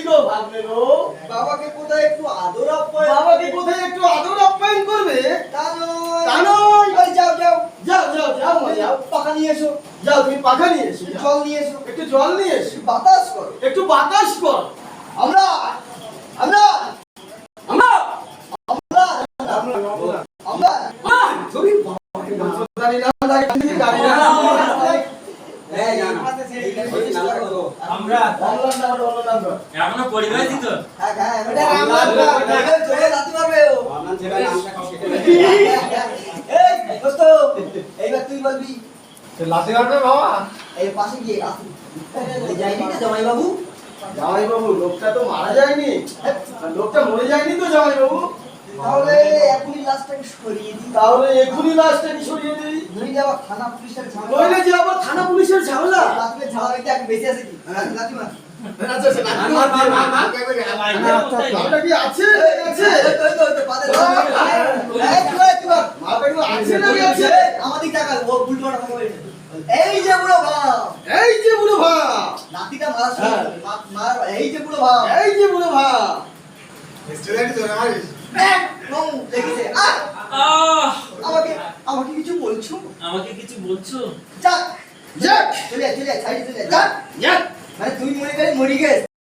গো ভাবলে গো? বাবাকে কোথায় একটু আদর আপ্যায়ন, বাবাকে কোথায় একটু আদর আপ্যায়ন করবে? তা নয়। তা নয়। ওই যাও যাও যাও যাও যাও মা যাও। পাখা নিয়ে এসো, যাও তুমি পাখা নিয়ে এসো, যাও। জল নিয়ে এসো, একটু জল নিয়ে এসো, বাতাস করো। একটু বাতাস কর। আমরা আমরা আমরা আমরা আমরা তুমি জানি না গাড়ি না আমরা বাংলার নাম বলো নাম বলো। এখনো পরিবারিত হ্যাঁ হ্যাঁ এটা আমরা জোরে লাথি মারবে ও। এই দোস্ত, এইবার তুই বলবি। লাঠি মারবে বাবা? এই পাশে গিয়ে লাথি যাইনি না জামাই বাবু? জামাই বাবু লোকটা তো মারা যায়নি, লোকটা মরে যায়নি তো জামাই বাবু? তাহলে এখনই লাশটাকে সরিয়ে দিই। তাহলে এখনই লাশটাকে সরিয়ে দিই, নইলে আবার থানা পুলিশের ঝামেলা। নইলে যে আবার থানা পুলিশের ঝামেলা। লাথিতে ঝামেলা দিতে আগে বেঁচে আছে কি? লাথি মার। আচ্ছা আচ্ছা মাপটা কি আছে? আছে ওই তো পাদে ধর। এই তুই কর। মাপটা কি আছে না আছে? আমাদের টাকা ও উল্টো কথা বলে। এই যে বুড়ো বাপ, এই যে বুড়ো ভাই, লাঠিটা মারা শুরু মার। এই যে বুড়ো বাপ, এই যে বুড়ো ভাই, একদম লেগেছে। আমাকে আমাকে কিছু বলছো? আমাকে কিছু বলছো? যাক যাক চলে আয় সাইডে চলে আয়। যাক যাক মানে তুই মরে গেলি, মরি গেছ।